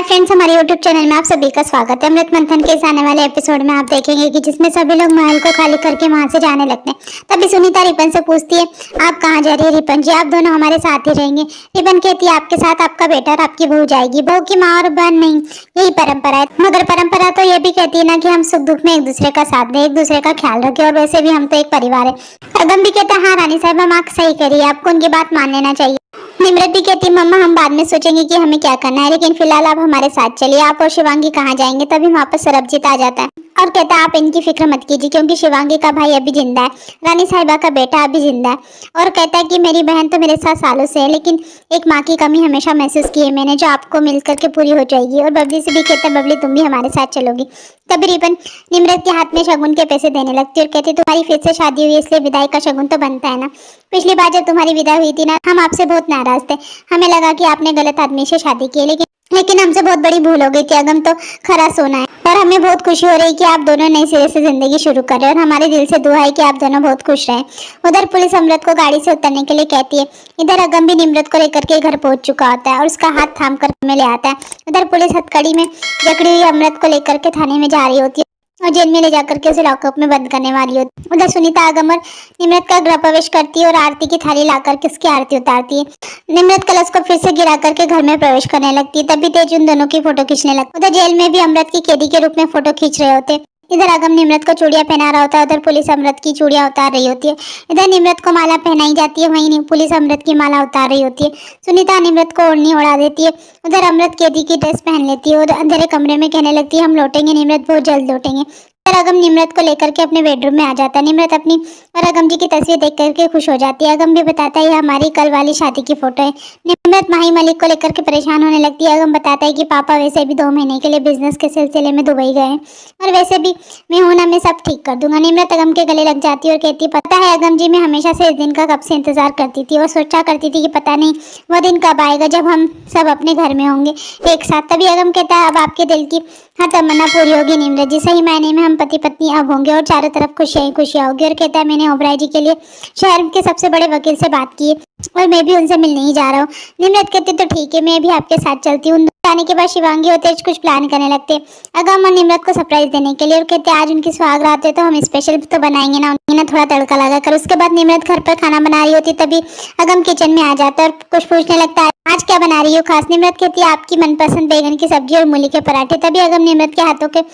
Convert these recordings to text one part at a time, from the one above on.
Hi friends, हमारे YouTube channel में आप सभी का स्वागत है। अमृत मंथन के इस आने वाले एपिसोड में आप देखेंगे कि जिसमें सभी लोग महल को खाली करके वहां से जाने लगते हैं। तभी सुनीता रिपन से पूछती है, आप कहाँ जा रही है? रिपन जी, आप दोनों हमारे साथ ही रहेंगे। रिपन कहती है, आपके साथ आपका बेटा और आपकी बहू जाएगी, बहू की माँ और बहन नहीं, यही परंपरा है। मगर परंपरा तो ये भी कहती है ना कि हम सुख दुख में एक दूसरे का साथ दें, एक दूसरे का ख्याल रखें, और वैसे भी हम तो एक परिवार है। अगम भी कहता है, हाँ रानी साहब, हम सही करिए, आपको उनकी बात मान लेना चाहिए। निम्रत भी कहती है, मम्मा हम बाद में सोचेंगे कि हमें क्या करना है, लेकिन फिलहाल आप हमारे साथ चलिए। आप और शिवांगी कहाँ जाएंगे? तभी वहाँ पर सरबजीत आ जाता है और कहता है, आप इनकी फिक्र मत कीजिए, क्योंकि शिवांगी का भाई अभी जिंदा है, रानी साहिबा का बेटा अभी जिंदा है। और कहता है कि मेरी बहन तो मेरे साथ सालों से है, लेकिन एक माँ की कमी हमेशा महसूस की है मैंने, जो आपको मिल करके पूरी हो जाएगी। और बबली से भी कहता है, बबली तुम भी हमारे साथ चलोगी। तभी रिपन निम्रत के हाथ में शगुन के पैसे देने लगती है और कहती, तुम्हारी फिर से शादी हुई, इसलिए विदाई का शगुन तो बनता है ना। पिछली बार जब तुम्हारी विदाई हुई थी ना, हम आपसे बहुत नाराज थे, हमें लगा कि आपने गलत आदमी से शादी की है, लेकिन हमसे बहुत बड़ी भूल हो गई थी। अगम तो खरा सोना है, और हमें बहुत खुशी हो रही है कि आप दोनों नए सिरे से जिंदगी शुरू कर रहे हैं, और हमारे दिल से दुआ है कि आप दोनों बहुत खुश रहें। उधर पुलिस अमृत को गाड़ी से उतरने के लिए कहती है। इधर अगम भी निम्रत को लेकर के घर पहुंच चुका होता है और उसका हाथ थाम कर में ले आता है। उधर पुलिस हथकड़ी में जकड़ी हुई अमृत को लेकर के थाने में जा रही होती है और जेल में ले जाकर के उसे लॉकअप में बंद करने वाली होती है। उधर सुनीता आगम और निम्रत का गृह प्रवेश करती है और आरती की थाली लाकर के उसकी आरती उतारती है। निम्रत कलश को फिर से गिरा करके घर में प्रवेश करने लगती है। तभी तेज उन दोनों की फोटो खींचने लगता है। उधर जेल में भी अमृत की कैदी के रूप में फोटो खींच रहे होते। इधर आगम निम्रत को चूड़ियां पहना रहा होता है, उधर पुलिस अमृत की चूड़ियां उतार रही होती है। इधर निम्रत को माला पहनाई जाती है, वहीं पुलिस अमृत की माला उतार रही होती है। सुनीता निम्रत को ओढ़नी उड़ा देती है। उधर अमृत कैदी की ड्रेस पहन लेती है और अंधेरे कमरे में कहने लगती है, हम लौटेंगे निम्रत, बहुत जल्द लौटेंगे। अगम निम्रत को लेकर के अपने बेडरूम में आ जाता है। निम्रत अपनी और अगम जी की तस्वीर देख करके खुश हो जाती है। अगम भी बताता है, ये हमारी कल वाली शादी की फोटो है। निम्रत माही मलिक को लेकर के परेशान होने लगती है। अगम बताता है कि पापा वैसे भी 2 महीने के लिए बिजनेस के सिलसिले में दुबई गए हैं, और वैसे भी मैं हूं ना, मैं सब ठीक कर दूंगा। निम्रत अगम के गले लग जाती है और कहती है, पता है अगम जी, मैं हमेशा से इस दिन का कब से इंतजार करती थी और सोचा करती थी कि पता नहीं वो दिन कब आएगा जब हम सब अपने घर में होंगे एक साथ। तभी अगम कहता है, अब आपके दिल की हर तमन्ना पूरी होगी निम्रत जी, सही मायने में हम पति पत्नी अब होंगे और चारों तरफ खुशियां ही खुशियां होगी। और कहता है, मैंने ओबराय जी के लिए शहर के सबसे बड़े वकील से बात की है और मैं भी उनसे मिलने ही जा रहा हूँ। निम्रत कहती, तो ठीक है, मैं भी आपके साथ चलती हूँ। जाने के बाद शिवांगी और तेज कुछ प्लान करने लगते अगम और निम्रत को सरप्राइज देने के लिए, और कहते आज उनकी सुहागरात है तो हम स्पेशल तो बनाएंगे ना, उन्हें ना थोड़ा तड़का लगा कर। उसके बाद निम्रत घर पर खाना बना रही होती, तभी अगम किचन में आ जाता है और कुछ पूछने लगता है, आज क्या बना रही हो खास? निम्रत कहती है, आपकी मनपसंद बैगन की सब्जी और मूली के पराठे। तभी अगम निम्रत के हाथों के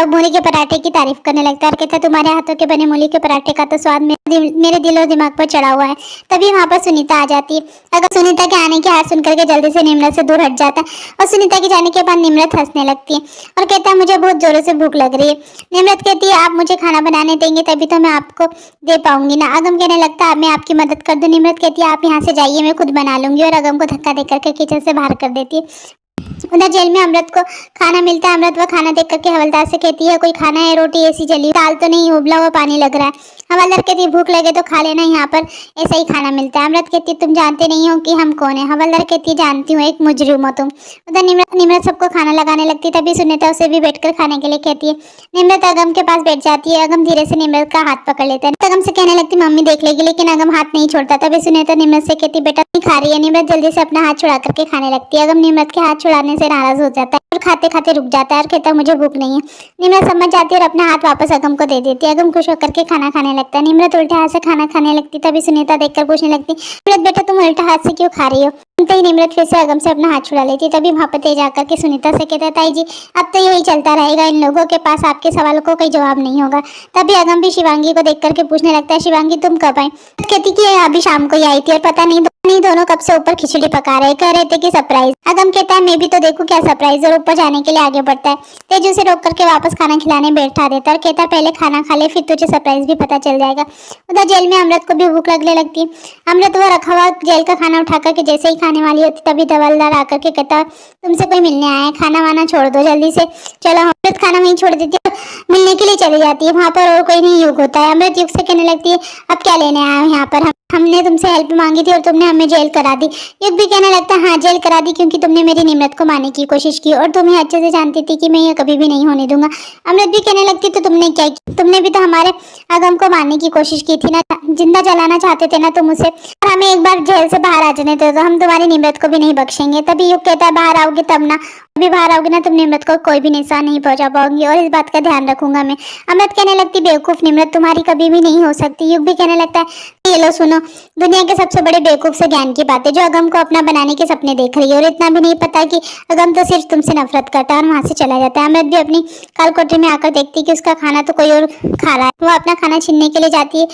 मूली के पराठे की तारीफ करने लगता है और कहता है, तुम्हारे हाथों के बने मूली के पराठे का तो स्वाद मेरे दिल और दिमाग पर चढ़ा हुआ है। तभी वहाँ पर सुनीता आ जाती है। अगर सुनीता के आने की हार सुनकर के जल्दी से निम्रत से दूर हट जाता है और सुनीता के जाने के बाद निम्रत हंसने लगती है और कहता है, मुझे बहुत जोरों से भूख लग रही है। निम्रत कहती है, आप मुझे खाना बनाने देंगे तभी तो मैं आपको दे पाऊंगी ना। अगम कहने लगता है, मैं आपकी मदद कर दूं। निम्रत कहती है, आप यहाँ से जाइए, मैं खुद बना लूंगी, और अगम को धक्का देकर के किचन से बाहर कर देती है। उधर जेल में अमृत को खाना मिलता है। अमृत वह खाना देख करके हवलदार से कहती है, कोई खाना है? रोटी ऐसी जली, दाल तो नहीं, उबला हुआ पानी लग रहा है। हवलदार कहती है, भूख लगे तो खा लेना, यहाँ पर ऐसा ही खाना मिलता है। अमृत कहती है, तुम जानते नहीं हो कि हम कौन है? हवलदार कहती है, जानती हूँ, एक मुजरिम हो तुम। उधर निम्रत सबको खाना लगाने लगती है। तभी सुनीता उसे भी बैठकर खाने के लिए कहती है। निम्रत अगम के पास बैठ जाती है। अगम धीरे से निम्रत का हाथ पकड़ लेता है। अगम से कहने लगती, मम्मी देख लेगी, लेकिन अगम हाथ नहीं छोड़ता। तभी सुनीता निम्रत से कहती, बेटा नहीं खा रही है? निम्रत जल्दी से अपना हाथ छुड़ा करके खाने लगती है। अगम निम्रत के हाथ छुड़ाने से नाराज हो जाता है और खाते खाते रुक जाता है और कहता है, मुझे भूख नहीं है। निम्रत समझ जाती है और अपना हाथ वापस अगम को दे देती है। अगम खुश होकर के खाना खाने लगता है। निम्रत उल्टे हाथ से खाना खाने लगती। तभी सुनीता देखकर पूछने लगती, निम्रत बेटा तुम उल्टा हाथ से क्यों खा रही हो? सुनते ही निम्रत फिर से अगम से अपना हाथ छुड़ा लेती। तभी वहाँ पर तेज आकर के सुनीता से कहता है, ताई जी अब तो यही चलता रहेगा, इन लोगों के पास आपके सवालों को कोई जवाब नहीं होगा। तभी अगम भी शिवांगी को देख करके पूछने लगता है, शिवांगी तुम कब आई? कहती कि अभी शाम को ही आई थी और पता नहीं दोनों कब से ऊपर खिचड़ी पका रहे, कह रहे थे कि सरप्राइज। अगम कहता है, मैं भी तो देखूं क्या सरप्राइज, और ऊपर जाने के लिए आगे बढ़ता है। तेज उसे रोक करके वापस खाना खिलाने बैठा देता है और कहता है, पहले खाना खा ले, फिर तुझे सरप्राइज भी पता चल जाएगा। उधर जेल में अमृत को भी भूख लगने लगती है। अमृत वो रखा हुआ जेल का खाना उठा करके जैसे ही खाने वाली होती, तभी हवलदार आकर के कहता, तुमसे कोई मिलने आया है, खाना वाना छोड़ दो जल्दी से। चलो अमृत खाना वहीं छोड़ देती है, मिलने के लिए चली जाती है। वहाँ पर और कोई नहीं युग होता है। अमृत युग से कहने लगती है, अब क्या लेने आया हो यहाँ पर? हमने तुमसे हेल्प मांगी थी और तुमने हमें जेल करा दी। युग भी कहने लगता है, हाँ जेल करा दी क्योंकि तुमने मेरी निम्रत को मारने की कोशिश की और तुम्हें अच्छे से जानती थी कि मैं ये कभी भी नहीं होने दूंगा। अमृत भी कहने लगती, तो तुमने क्या किया? तुमने भी तो हमारे अगम को मारने की कोशिश की थी ना, जिंदा जलाना चाहते थे ना तुम उसे, और हमें एक बार जेल से बाहर आ जाने दो तो हम तुम्हारी निमरत को भी नहीं बख्शेंगे। तभी युग कहता है बाहर आओगे तब ना, अभी बाहर आओगे ना तुम निमरत को कोई भी निशान नहीं पहुंचा पाओगी, और इस बात का ध्यान रखूंगा मैं। अमृत कहने लगती बेवकूफ निमरत तुम्हारी कभी भी नहीं हो सकती। युग भी कहने लगता है ये लो सुनो, दुनिया के सबसे बड़े बेवकूफ से ज्ञान की बात है, जो अगम को अपना बनाने के सपने देख रही है, और इतना भी नहीं पता कि अगम तो सिर्फ तुमसे नफरत करता है और वहां से चला जाता है। अमृत भी अपनी काल कोठरी में आकर देखती कि उसका खाना तो कोई और खा रहा है। वो अपना खाना छीनने के लिए जाती है,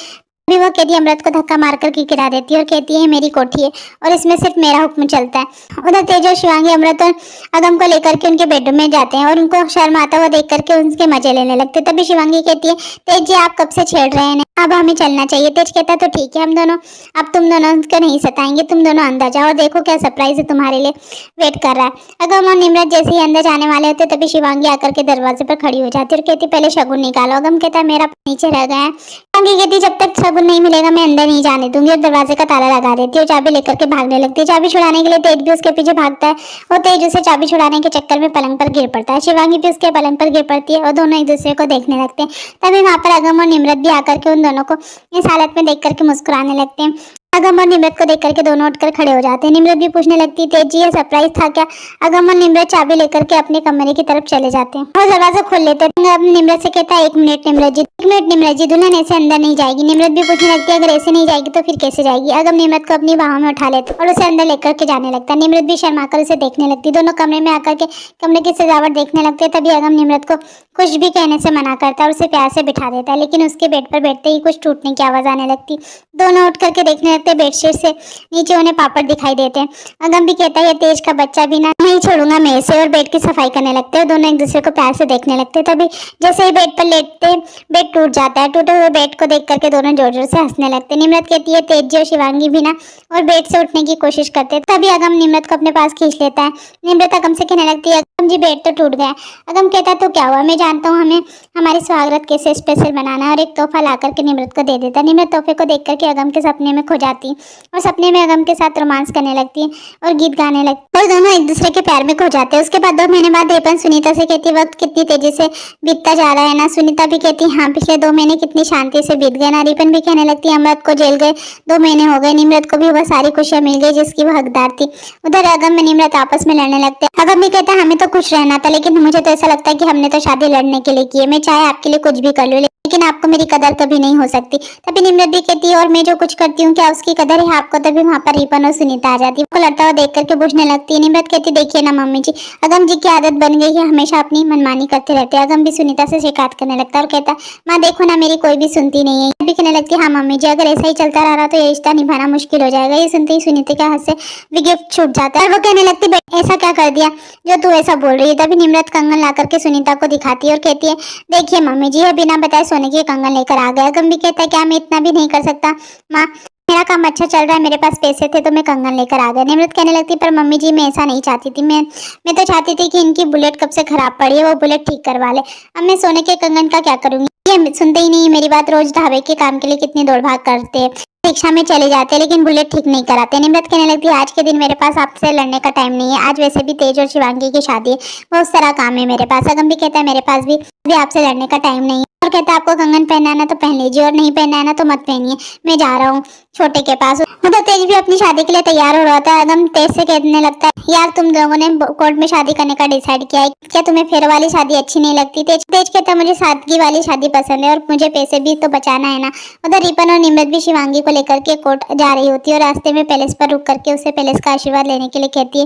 भी वो कहती है अमृत को धक्का मारकर गिरा देती है और कहती है मेरी कोठी है और इसमें सिर्फ मेरा हुक्म चलता है। उधर तेज और शिवांगी अमृत और अगम को लेकर के उनके बेडरूम में जाते हैं और उनको शर्म आता हुआ देख करके उनके मजे लेने लगते। तभी शिवांगी कहती है तेज जी आप कब से छेड़ रहे हैं, अब हमें चलना चाहिए। तेज कहता है तो ठीक है, हम दोनों अब तुम दोनों को नहीं सताएंगे, तुम दोनों अंदर जाओ और देखो क्या सरप्राइज है तुम्हारे लिए वेट कर रहा है। अगम और निमरत जैसे ही अंदर जाने वाले होते तभी शिवांगी आकर के दरवाजे पर खड़ी हो जाती है और कहती पहले शगुन निकालो। अगम कहता है मेरा नीचे रह गया है। शिवांगी कहती जब तक शगुन नहीं मिलेगा मैं अंदर नहीं जाने दूंगी, और दरवाजे का ताला लगा देती है और चाबी लेकर के भागने लगती है। चाबी छुड़ाने के लिए तेज भी उसके पीछे भागता है और तेज उसे चाबी छुड़ाने के चक्कर में पलंग पर गिर पड़ता है। शिवांगी भी उसके पलंग पर गिर पड़ती है और दोनों एक दूसरे को देखने लगते हैं। तभी वहां पर अगम और निमरत भी आकर के उन दोनों को इस हालत में देख करके मुस्कुराने लगते हैं। अगम और निमरत को देख करके दोनों उठकर खड़े हो जाते हैं। निमरत भी पूछने लगती है तेज जी ये सरप्राइज था क्या। अगम और निमरत चाबी लेकर के अपने कमरे की तरफ चले जाते हैं और दरवाजा खोल लेते हैं। अब निमरत से कहता है एक मिनट निमरत जी, एक मिनट निमरत जी, दुल्हन ऐसे अंदर नहीं जाएगी। निमरत भी पूछने लगती है अगर ऐसे नहीं जाएगी तो फिर कैसे जाएगी। अगम निमरत को अपनी बाहों में उठा लेते और उसे अंदर लेकर के जाने लगता है। निमरत भी शर्माकर उसे देखने लगती। दोनों कमरे में आकर के कमरे की सजावट देखने लगते। तभी अगम निमरत को कुछ भी कहने से मना करता है और उसे प्यार से बिठा देता है, लेकिन उसके बेड पर बैठते ही कुछ टूटने की आवाज आने लगती। दोनों उठ करके देखने लगते, बेडशीट से नीचे उन्हें पापड़ दिखाई देते हैं। अगम भी कहता है ये तेज का बच्चा भी ना नहीं छोड़ूंगा मैं इसे, और बेड की सफाई करने लगते हैं। दोनों एक दूसरे को प्यार से देखने लगते हैं। तभी जैसे ही बेड पर लेटते बेड टूट जाता है। टूटे हुए बेड को देख करके दोनों जोर जोर से हंसने लगते हैं। निमरत कहती है तेज जी और शिवांगी भी ना और बेड से उठने की कोशिश करते हैं। तभी अगम निमरत को अपने पास खींच लेता है। निमरत अगम से कहने लगती है अगम जी बेड तो टूट गया। अगम कहता है तो क्या हुआ, मैं जानता हूँ हमें हमारी स्वागत कैसे स्पेशल बनाना है, और एक तोहफा ला करके निमरत को दे देता है। निमरत तोहफे को देख करके अगम के सपने में खो जाती है और सपने में अगम के साथ रोमांस करने लगती है और गीत गाने लगती है और दोनों एक दूसरे के प्यार में खो जाते हैं। उसके बाद 2 महीने बाद रिपन सुनीता से कहती वक्त कितनी तेजी से बीतता जा रहा है ना। सुनीता भी कहती हाँ पिछले 2 महीने कितनी शांति से बीत गए ना। रिपन भी कहने लगती अमृत को जेल गए 2 महीने हो गए, निमरत को भी वह सारी खुशियां मिल गई जिसकी वह हकदार थी। उधर अगम में निमरत आपस में लड़ने लगते हैं। अगम भी कहता है हमें तो खुश रहना था, लेकिन मुझे तो ऐसा लगता है कि हमने तो शादी लड़ने के लिए की है। मैं चाहे आपके लिए कुछ भी कर लूँ लेकिन आपको मेरी कदर कभी नहीं हो सकती। तभी निमरत भी कहती है और मैं जो कुछ करती हूँ क्या उसकी कदर है आपको। तभी वहाँ पर रिपन और सुनीता आ जाती है, वो लड़ता हुआ देख करके पूछने लगती है। निमरत कहती देखिए ना मम्मी जी, अगम जी की आदत बन गई है हमेशा अपनी मनमानी करते रहते हैं। अगम भी सुनीता से शिकायत करने लगता है और कहता माँ देखो ना मेरी कोई भी सुनती नहीं है। भी कहने लगती हाँ मम्मी जी अगर ऐसा ही चलता रहा तो ये रिश्ता निभाना मुश्किल हो जाएगा। ये सुनते ही सुनीता के हाथ से भी गिफ्ट छूट जाता है और वो कहने लगती ऐसा क्या कर दिया जो तू ऐसा बोल रही है। तभी निमरत कंगन ला करके सुनीता को दिखाती है और कहती है देखिए मम्मी जी बिना बताए सोने की कंगन लेकर आ गया। अगम भी कहता है क्या मैं इतना भी नहीं कर सकता माँ, मेरा काम अच्छा चल रहा है, मेरे पास पैसे थे तो मैं कंगन लेकर आ गया। निमरत कहने लगती पर मम्मी जी मैं ऐसा नहीं चाहती थी, मैं तो चाहती थी कि इनकी बुलेट कब से खराब पड़ी है वो बुलेट ठीक करवा ले। अब मैं सोने के कंगन का क्या करूंगी। ये सुनते ही नहीं मेरी बात, रोज ढाबे के काम के लिए कितनी दौड़ भाग करते हैं, रिक्शा में चले जाते हैं लेकिन बुलेट ठीक नहीं कराते। निमरत कहने लगती है आज के दिन मेरे पास आपसे लड़ने का टाइम नहीं है, आज वैसे भी तेज और शिवांगी की शादी है, बहुत सारा काम है मेरे पास। अगम भी कहता है मेरे पास भी आपसे लड़ने का टाइम नहीं है, और कहता है आपको कंगन पहनना है ना तो पहन लीजिए और नहीं पहनना है ना तो मत पहनिए, मैं जा रहा हूँ छोटे के पास। उधर तेज भी अपनी शादी के लिए तैयार हो रहा था। अगम तेज से कहने लगता है यार तुम लोगों ने कोर्ट में शादी करने का डिसाइड किया है क्या, तुम्हें फेर वाली शादी अच्छी नहीं लगती। तेज कहता है मुझे सादगी वाली शादी पसंद है और मुझे पैसे भी तो बचाना है ना। उधर रिपन और निमरत भी शिवांगी को लेकर के कोर्ट जा रही होती है और रास्ते में पैलेस पर रुक करके उसे पैलेस का आशीर्वाद लेने के लिए कहती है।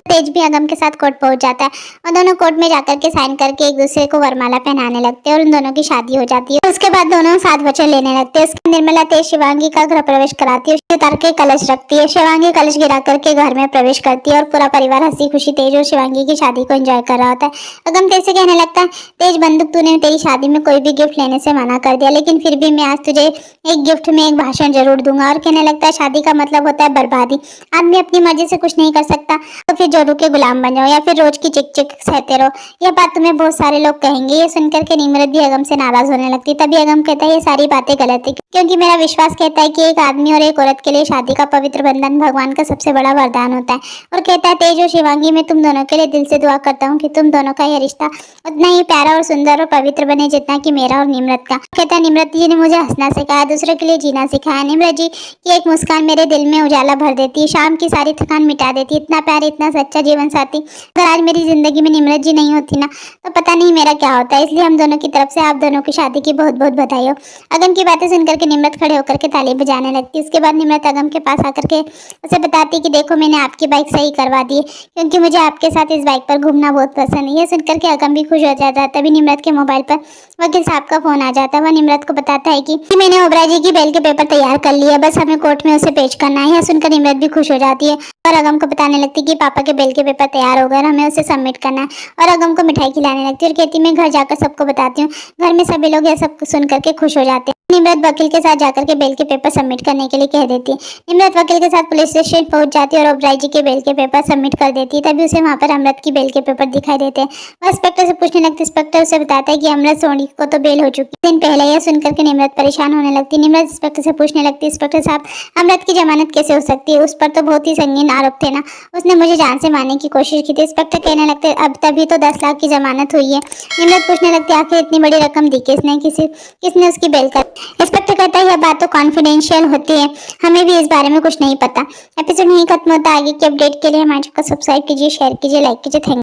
तेज भी अगम के साथ कोर्ट पहुंच जाता है और दोनों कोर्ट में जाकर के साइन करके एक दूसरे को वरमाला पहनाने लगते हैं और उन दोनों की शादी हो जाती है। उसके बाद दोनों साथ वचन लेने लगते हैं। उसके निर्मला तेज शिवांगी का गृह प्रवेश कराती है, उतार के कलश रखती है। शिवांगी कलश गिरा करके घर में प्रवेश करती है और पूरा परिवार हंसी खुशी तेज और शिवांगी की शादी को एंजॉय कर रहा होता है। अगम तेज से कहने लगता है तेज बंदूक तूने तेरी शादी में कोई भी गिफ्ट लेने से मना कर दिया, लेकिन फिर भी मैं आज तुझे एक गिफ्ट में एक भाषण जरूर दूंगा। और कहने लगता है शादी का मतलब होता है बर्बादी, आदमी अपनी मर्जी से कुछ नहीं कर सकता तो फिर जोरू के गुलाम बन जाओ या फिर रोज की चिक चिक सहते रहो। यह बात तुम्हें बहुत सारे लोग कहेंगे। ये सुनकर के निमरत भी अगम से नाराज नाराज होने लगती। तभी अगम कहता है ये सारी बातें गलत है, क्योंकि मेरा विश्वास कहता है कि एक आदमी और एक औरत के लिए शादी का पवित्र बंधन भगवान का सबसे बड़ा वरदान होता है। और कहता है तेज और शिवांगी, मैं तुम दोनों के लिए दिल से दुआ करता हूँ कि तुम दोनों का यह रिश्ता उतना ही प्यारा और सुंदर और पवित्र बने जितना कि मेरा और निम्रत का। कहता है निम्रत जी ने मुझे हंसना सिखाया, दूसरे के लिए जीना सिखाया। निम्रत जी की एक मुस्कान मेरे दिल में उजाला भर देती है, शाम की सारी थकान मिटा देती है। इतना प्यार, इतना सच्चा जीवन साथी अगर आज मेरी जिंदगी में निम्रत जी नहीं होती ना तो पता नहीं मेरा क्या होता है। इसलिए हम दोनों की तरफ से आप दोनों की शादी की बहुत बहुत बधाई हो। अगम की बातें सुनकर के निम्रत खड़े होकर के ताली बजाने लगती। उसके बाद निम्रत अगम के पास आकर के उसे बताती कि देखो मैंने आपकी बाइक सही करवा दी है, क्योंकि मुझे आपके साथ इस बाइक पर घूमना बहुत पसंद है। ये सुनकर के अगम भी खुश हो जाता है। तभी निम्रत के मोबाइल पर वकील साहब का फोन आ जाता है। वह निम्रत को बताता है कि मैंने ओबराय जी की बेल के पेपर तैयार कर लिए, बस हमें कोर्ट में उसे पेश करना है। यह सुनकर निम्रत भी खुश हो जाती है और अगम को बताने लगती कि पापा के बेल के पेपर तैयार हो गए, हमें उसे सबमिट करना है। और अगम को मिठाई खिलाने लगती है और कहती मैं घर जाकर सबको बताती हूँ। घर में सभी लोग यह सब सुन करके खुश हो जाते हैं। निम्रत वकील के साथ जाकर के बेल के पेपर सबमिट करने के लिए कह देती है। निम्रत वकील के साथ पुलिस स्टेशन पहुंच जाती है और ओबराय जी के बेल के पेपर सबमिट कर देती है। तभी उसे वहां पर अमृत की बेल के पेपर दिखाई देते हैं। वह इंस्पेक्टर से पूछने लगती, इंस्पेक्टर उसे बताता है कि अमृत सोनी को तो बेल हो चुकी दिन पहले। यह सुनकर के निम्रत परेशान होने लगती है। निम्रत इंस्पेक्टर से पूछने लगती है, इंस्पेक्टर साहब अमृत की जमानत कैसे हो सकती है, उस पर तो बहुत ही संगीन आरोप थे ना, उसने मुझे जान से मारने की कोशिश की थी। इंस्पेक्टर कहने लगते अब तभी तो 10 लाख की जमानत हुई है। निम्रत पूछने लगती आखिर इतनी बड़ी रकम दी किसने, किसने उसकी बेल कर। इंस्पेक्टर कहता है यह बात तो कॉन्फिडेंशियल होती है, हमें भी इस बारे में कुछ नहीं पता। एपिसोड नहीं खत्म होता, आगे की अपडेट के लिए हमारे चैनल को सब्सक्राइब कीजिए, शेयर कीजिए, लाइक कीजिए। थैंक